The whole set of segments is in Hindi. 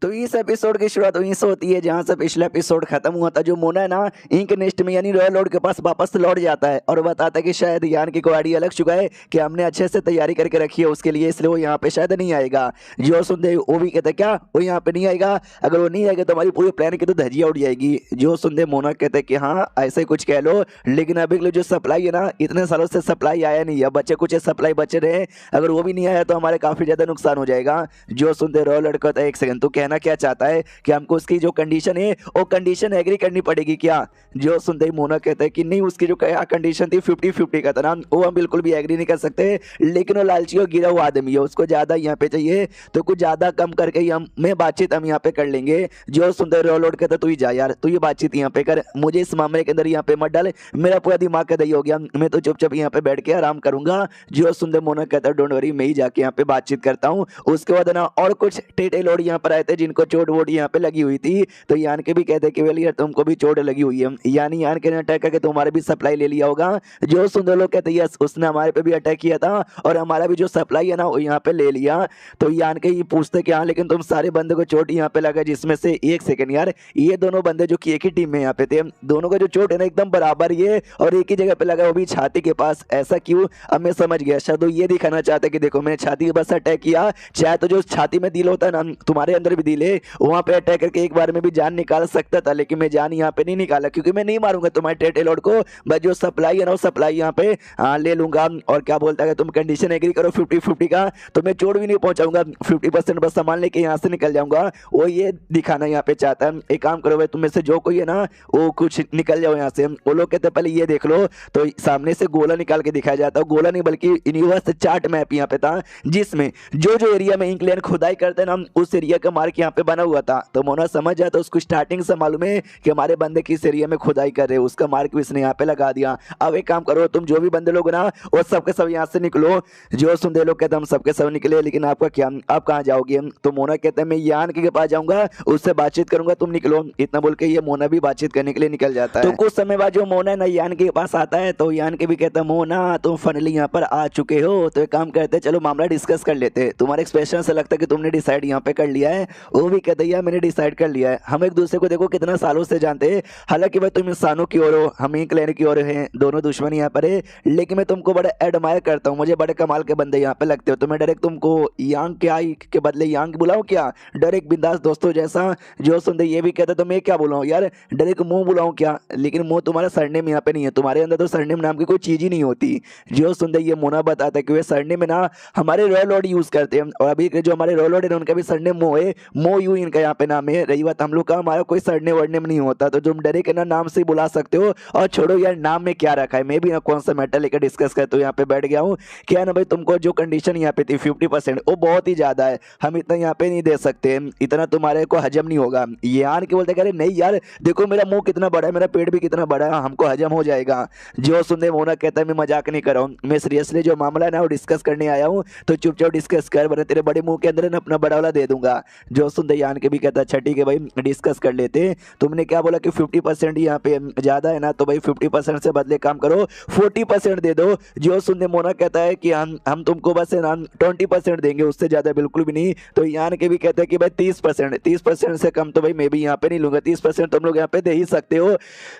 तो इस एपिसोड की शुरुआत वहीं से होती है जहां से पिछला एपिसोड खत्म हुआ था। जो मोना है ना इंक नेस्ट में यानी रॉयल लॉर्ड के पास वापस लौट जाता है और बताता है कि शायद यान की कोई आइडिया लग चुका है कि हमने अच्छे से तैयारी करके रखी है उसके लिए, इसलिए वो यहाँ पे शायद नहीं आएगा। जो सुनते वो भी कहते क्या वो यहाँ पे नहीं आएगा, अगर वो नहीं आएगा तो हमारी पूरी प्लान की तो धज्जियां उड़ जाएगी। जो सुनते मोना कहते कि हाँ ऐसे कुछ कह लो, लेकिन अभी के लिए जो सप्लाई है ना इतने सालों से सप्लाई आया नहीं है, बच्चे कुछ सप्लाई बचे रहे, अगर वो भी नहीं आया तो हमारे काफी ज्यादा नुकसान हो जाएगा। जो सुनते रॉयल लॉर्ड कहता है एक सेकंड, तो कहना क्या चाहता है कि हमको उसकी जो कंडीशन है वो कंडीशन एग्री करनी पड़ेगी क्या? जो सुनते ही मोना कहता है कि नहीं, उसकी जो कंडीशन थी 50-50 का था ना, वो हम बिल्कुल भी एग्री नहीं कर सकते, लेकिन वो लालची और गिरा हुआ आदमी है, उसको ज्यादा यहाँ पे चाहिए तो कुछ ज्यादा कम करके ही हम मैं बातचीत हम यहाँ पे कर लेंगे। जो सुंदर रोलोड कहता तू ही जा यार, तू ये बातचीत यहाँ पे कर, मुझे इस मामले के अंदर यहाँ पे मत डाले, मेरा पूरा दिमाग का दही हो गया, मैं तो चुपचाप यहाँ पे बैठ के आराम करूंगा। जो सुंदर मोना कहता है डोंट वरी, मैं ही जाके यहाँ पे बातचीत करता हूँ। उसके बाद ना और कुछ टेटे लोड यहाँ पर आए थे जिनको चोट वोट यहाँ पे लगी हुई थी, तो यान के भी कहते कि वेल यार तुमको भी चोट लगी हुई है, यानी यान के ने अटैक करके तुम्हारे भी सप्लाई ले लिया होगा। जो सुंदर लोग कहते यस उसने हमारे पे भी अटैक किया था और हमारा भी जो सप्लाई है ना वो यहाँ पे ले लिया। तो यान के ये पूछते कि हाँ लेकिन तुम सारे बंदे को चोट यहाँ पे लगा, जिसमें से एक सेकंड यार ये दोनों बंदे जो कि एक ही टीम में यहाँ पे थे, दोनों का जो चोट है ना एकदम बराबर ये और एक ही जगह पे लगा, वो भी छाती के पास। ऐसा क्यों? अब मैं समझ गया, शायद वो ये दिखाना चाहते कि देखो मैंने छाती के पास अटैक किया, चाहे तो जो छाती में दिल होता है ना तुम्हारे अंदर भी दिल है, वहां पे अटैक करके एक बार में भी जान निकाल सकता था, लेकिन मैं जान यहाँ पे नहीं निकाला क्योंकि मैं नहीं मारूंगा तुम्हारे टेटे लॉर्ड को, बस जो सप्लाई है ना वो सप्लाई यहाँ पे ले लूंगा। और क्या बोलता है तुम कंडीशन एग्री करो 50-50 का, तो मैं चोट भी नहीं पहुंचाऊंगा, 50% बस सामान लेके यहाँ से निकल जाऊंगा, वो ये दिखाना यहाँ पे चाहता है। एक काम करो भाई, तुम में से जो कोई है ना वो कुछ निकल जाओ यहाँ से। वो लोग कहते पहले ये देख लो, तो सामने से गोला निकाल के दिखाया जाता है, गोला नहीं बल्कि यूनिवर्स चार्ट मैप यहाँ पे था, जिसमें जो जो एरिया में इंक्लैन खुदाई करते हैं ना उस एरिया का मार्क यहाँ पे बना हुआ था। तो मोना समझ जाए तो उसको स्टार्टिंग से मालूम है कि हमारे बंदे किस एरिया में खुदाई कर रहे हैं, उसका मार्क भी इसने यहाँ पे लगा दिया। अब एक काम करो, तुम जो भी बंदे लोग ना वो सबके सब यहाँ से निकलो। जो सुंदर लोग कहते हम सबके सब निकले, लेकिन आपका क्या, आप कहाँ जाओगे? तो मोना कहते हैं मैं यान के पास जाऊंगा, उससे बातचीत करूंगा, तुम निकलो। इतना बोल के ये मोना भी बातचीत करने के लिए निकल जाता है। तो कुछ समय बाद जो मोना ना यान के पास आता है, तो यान के भी कहता है मोना तुम फाइनली यहाँ पर आ चुके हो, तो एक काम करते हैं चलो मामला डिस्कस कर लेते हैं, तुम्हारे एक्सप्रेशन से लगता है कि तुमने डिसाइड यहाँ पे कर लिया है। वो भी कहते हैं मैंने डिसाइड कर लिया है, हम एक दूसरे को देखो कितना सालों से जानते हैं, हालांकि भाई तुम इंसानों की ओर हो, हम एक क्लैन की ओर हैं, दोनों दुश्मन यहाँ पर है, लेकिन मैं तुमको बड़ा एडमायर करता हूँ, मुझे बड़े कमाल के बंदे यहाँ पे लगते हो, तो मैं डायरेक्ट तुमको यांग के आई के बदले यांग बुलाऊं क्या, डायरेक्ट बिंदास दोस्तों जैसा। जो सुनते ये भी कहते तो मैं क्या बुलाऊं यार, डायरेक्ट मुंह बुलाऊं क्या, लेकिन मुंह तुम्हारा सरनेम यहाँ पे नहीं है, तुम्हारे अंदर तो सरनेम नाम की कोई चीज ही नहीं होती। जो सुनते ये मोना बताता है कि वे सरनेम में ना हमारे रॉयल लॉर्ड यूज करते हैं, और अभी जो हमारे रॉयल लॉर्ड है उनका भी सरनेम मो है, मो यू इनका यहाँ पे नाम है। रही बात हम लोग का, हमारा कोई सरनेम वर्नेम नहीं होता, तो तुम डायरेक्ट ना नाम से बुला सकते हो। और छोड़ो यार नाम में क्या रखा है, मैं भी ना कौन सा मैटर लेकर डिस्कस करते हो यहाँ पे बैठ गया हूँ। क्या ना भाई तुमको जो कंडीशन यहाँ पे थी 50% वो बहुत ही ज्यादा है, हम इतना यहाँ पे नहीं दे सकते, इतना तुम्हारे को हजम नहीं होगा। ये यार के बोलते अरे नहीं यार देखो मेरा मुंह कितना बड़ा है, मेरा पेट भी कितना बड़ा है, हमको हजम हो जाएगा। जो सुनने मोना कहता है मैं मजाक नहीं कर रहा हूँ, मैं सीरियसली जो मामला है ना वो डिस्कस करने आया हूँ, तो चुपचाप डिस्कस कर, वरना तेरे बड़े मुंह के अंदर ना अपना बड़ा वाला दे दूंगा। जो सुनते यान के भी कहता अच्छा ठीक है भाई डिस्कस कर लेते, तुमने क्या बोला कि 50% यहाँ पे ज्यादा है ना, तो भाई 50% से बदले काम करो 40% दे दो। जो सुनने मोना कहता है कि हम तुमको बस है ना 20% देंगे, उससे ज्यादा बिल्कुल भी नहीं। तो यान के भी कहते हैं कि भाई 30% से कम तो भाई मैं भी यहाँ पे नहीं लूंगा, 30% तुम लोग यहाँ पे दे ही सकते हो।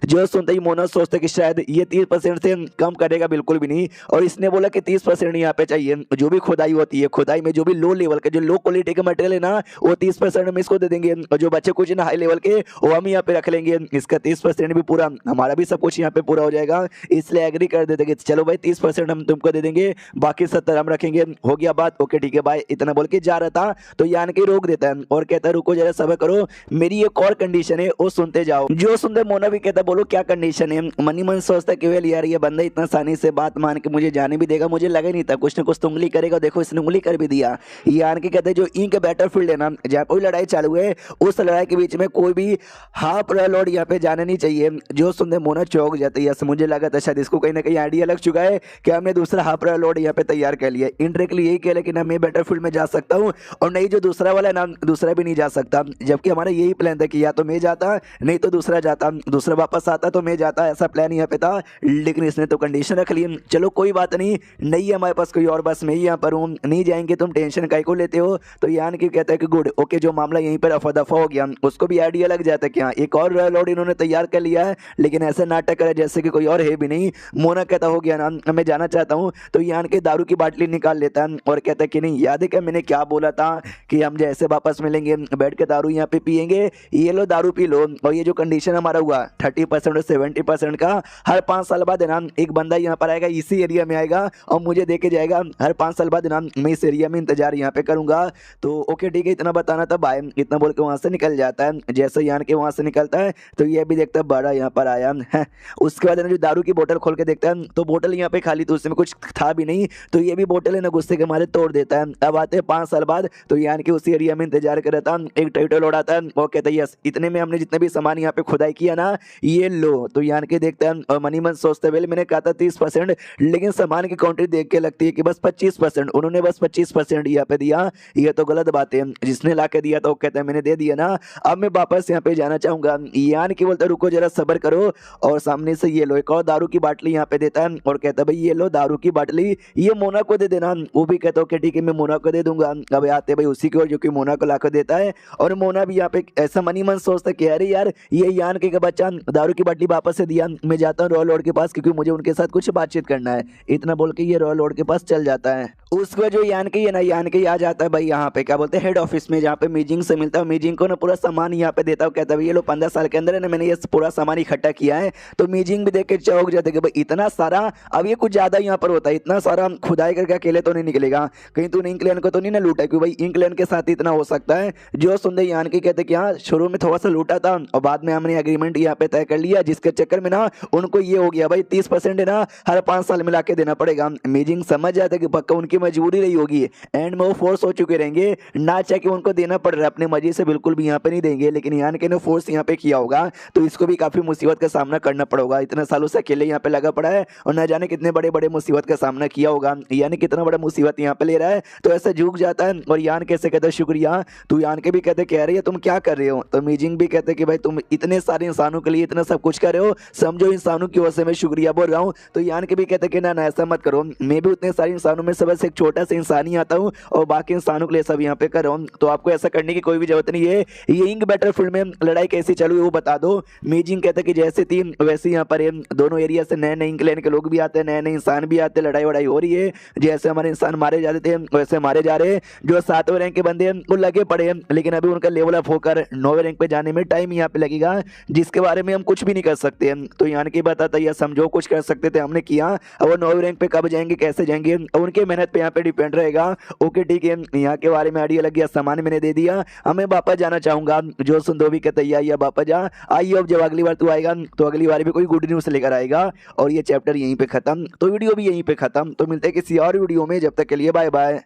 जो सुनते ही मोना सोचते हैं कि शायद ये 30% से कम करेगा, बिल्कुल भी नहीं, और इसने बोला कि 30% यहाँ पे चाहिए। जो भी खुदाई होती है, खुदाई में जो भी लो लेवल के जो लो क्वालिटी के मटेरियल है ना वो 30% हम इसको दे देंगे, और जो बच्चे कुछ ना हाई लेवल के वो हम यहाँ पे रख लेंगे, इसका 30% भी पूरा, हमारा भी सब कुछ यहाँ पे पूरा हो जाएगा। इसलिए एग्री कर देते कि चलो भाई 30% हम तुमको दे देंगे, बाकी 70 हम रखेंगे, हो गया बात, ओके ठीक है भाई। इतना बोल के जा रहा था तो यान के रोक देता है और कहता है रुको जरा सब्र करो, मेरी एक और कंडीशन है वो सुनते जाओ। जो सुनते मोना भी कहता बोलो क्या कंडीशन है। मनी मन सोचता कि वेल यार ये बंदा इतना आसानी से बात मान के मुझे जाने भी देगा, मुझे लगा नहीं था, कुछ ना कुछ तो उंगली करेगा, देखो इसने उंगली कर भी दिया। यान के कहते जो इंक बैटलफील्ड है ना जहाँ कोई लड़ाई चालू है, उस लड़ाई के बीच में कोई भी हाफ रॉयल लॉर्ड यहाँ पे जाने नहीं चाहिए। जो सुनते मोना चौक जाती है, मुझे लगा था शायद इसको कहीं ना कहीं आइडिया लग चुका है कि हमने दूसरा हाफ रॉयल लॉर्ड यहाँ पे तैयार कर लिया। इनडायरेक्टली यही कह लेकिन मैं बैटलफील्ड में जा सकता हूँ और नहीं जो दूसरा वाला है ना दूसरा भी नहीं जा सकता, जबकि हमारा यही प्लान था कि या तो मैं जाता नहीं तो दूसरा जाता, दूसरा वापस आता तो मैं जाता, ऐसा प्लान यहाँ पे था। लेकिन इसने तो कंडीशन रख ली, चलो कोई बात नहीं, नहीं है हमारे पास कोई और, बस मैं ही यहाँ पर हूँ, नहीं जाएंगे तुम टेंशन काहे को लेते हो। तो यान की कहता है कि गुड, वो ओके जो मामला यहीं पर रफा दफा हो गया। उसको भी आइडिया लग जाता है कि हाँ एक और रॉयल लॉर्ड इन्होंने तैयार कर लिया है, लेकिन ऐसे नाटक करे जैसे कि कोई और है भी नहीं। मोना कहता हो गया ना मैं जाना चाहता हूँ, तो यान के दारू की बाटली निकाल लेता है और कहता है कि नहीं याद है क्या मैंने क्या बोला था कि हम जैसे वापस मिलेंगे बैठ के दारू यहाँ पे पियेंगे, ये लो दारू पी लो। और ये जो कंडीशन हमारा हुआ 30% और 70% का, हर 5 साल बाद है ना एक बंदा यहाँ पर आएगा, इसी एरिया में आएगा और मुझे दे के जाएगा। हर 5 साल बाद ना मैं इस एरिया में इंतजार यहाँ पे करूंगा। तो ओके ठीक है इतना बताना था बाय, इतना बोल के वहां से निकल जाता है। जैसे यान के वहां से निकलता है तो ये भी देखता है बड़ा यहाँ पर आया है। उसके बाद है ना जो दारू की बोतल खोल के देखता है तो बोतल यहाँ पे खाली, तो उसमें कुछ था भी नहीं। तो ये भी बोतल है ना गुस्से के मारे तोड़ देता है। अब आते हैं 5 साल बाद, तो यान के उसी एरिया में इंतजार कर रहा था। एक ट्रैक्टर लोड आता है, वो कहता है यस इतने में हमने जितने भी सामान यहाँ पे खुदाई किया ना ये लो। तो यान के देखता है और मनी मन सोचते हुए मैंने कहा था 30%, लेकिन सामान की क्वांटिटी देख के लगती है कि बस 25%, उन्होंने बस 25% यहाँ पे दिया, ये तो गलत बात है। जिसने ला के दिया तो कहता है मैंने दे दिया ना, अब मैं वापस यहाँ पे जाना चाहूंगा। यान की बोलता रुको जरा सब्र करो, और सामने से ये लो एक और दारू की बाटली यहाँ पे देता है और कहता है भाई ये लो दारू की बाटली, ये मोना को दे देना। वो भी कहता है ठीक है मैं मोना को दे दूंगा। अब आते भाई उसी की ओर जो कि मोना को लाकर देता है, और मोना भी यहाँ पे ऐसा मनी मन सोचता है कि अरे यार ये यान के बच्चा दारू की बाटली वापस से दिया, मैं जाता हूँ रॉयल लॉर्ड के पास क्योंकि मुझे उनके साथ कुछ बातचीत करना है। इतना बोल के ये रॉयल लॉर्ड के पास चल जाता है। उसको जो यान के ना यान के आ जाता है भाई यहाँ पे क्या बोलते हैं हेड ऑफिस में, जहाँ पे मीजिंग से मिलता है। मीजिंग को ना पूरा सामान यहाँ पे देता है, कहता है ये लो 15 साल के अंदर है ना मैंने ये पूरा सामान इकट्ठा किया है। तो मीजिंग भी देख के चौंक जाते कि भाई इतना सारा, अब ये कुछ ज्यादा यहाँ पर होता है, इतना सारा खुदाई करके अकेले तो नहीं निकलेगा, कहीं तूने इंग्लैंड को तो नहीं ना लूटा, क्योंकि भाई इंग्लैंड के साथ इतना हो सकता है। जो सुनते यान के कहते कि हाँ शुरू में थोड़ा सा लूटा था और बाद में हमने एग्रीमेंट यहाँ पे तय कर लिया, जिसके चक्कर में ना उनको ये हो गया भाई 30% है ना हर 5 साल मिला के देना पड़ेगा। मीजिंग समझ जाता है कि पक्का उनकी मजबूरी रही होगी, एंड में वो फोर्स हो चुके रहेंगे, ना चाहे कि उनको देना पड़ रहा है, अपने मर्जी से बिल्कुल भी यहाँ पे नहीं देंगे, लेकिन यान के ने फोर्स यहाँ पे किया होगा तो इसको भी काफी मुसीबत का सामना करना पड़ेगा। इतने सालों से अकेले यहाँ पे लगा पड़ा है और न जाने कितने बड़े बड़े मुसीबत का सामना किया होगा, यानी कितना बड़ा मुसीबत यहाँ पे ले रहा है। तो ऐसे झुक जाता है और यान कैसे कहते शुक्रिया, तो यान के भी कहते कह रही है तुम क्या कर रहे हो। तो मीजिंग भी कहते कि भाई तुम इतने सारे इंसानों के लिए इतना सब कुछ कर रहे हो, समझो इंसानों की ओर से मैं शुक्रिया बोल रहा हूँ। तो यान के भी कहते कि ना ऐसा मत करो, मैं भी उतने सारे इंसानों में सबसे एक छोटा सा इंसान ही आता हूँ और बाकी इंसानों के लिए सब यहाँ पे कर रहा हूँ, तो आपको ऐसा करने की कोई भी जरूरत नहीं है। ये इंक बैटलफील्ड में लड़ाई कैसी चालू है वो बता दो। मीजिंग कहता कि जैसे थी वैसे यहाँ पर दोनों एरिया से नए नए इंग्लैंड के लोग भी आते हैं, नए नए इंसान भी आते हैं, लड़ाई वड़ाई हो रही है। जैसे हमारे इंसान मारे जाते थे वैसे मारे जा रहे हैं। जो 7वें रैंक के बंदे हैं वो लगे पड़े हैं, लेकिन अभी उनका लेवल अप होकर 9वें रैंक पे जाने में टाइम यहाँ पे लगेगा, जिसके बारे में हम कुछ भी नहीं कर सकते हैं। तो यानी कि बताता या समझो कुछ कर सकते थे हमने किया, अब वो 9वें रैंक पे कब जाएंगे कैसे जाएंगे उनके मेहनत पे यहाँ पे डिपेंड रहेगा। ओके ठीक है यहाँ के बारे में आइडिया लग गया, सामान मैंने दे दिया, अब मैं वापस जाना चाहूंगा। जो सुंदोवी कहता है या वापस जा आइए, अब जब अगली बार तू आएगा तो अगली बार भी कोई गुड न्यूज़ लेकर आएगा। और ये चैप्टर यहीं पे खत्म, तो वीडियो भी यहीं पे खत्म। तो मिलते हैं किसी और वीडियो में, जब तक के लिए बाय बाय।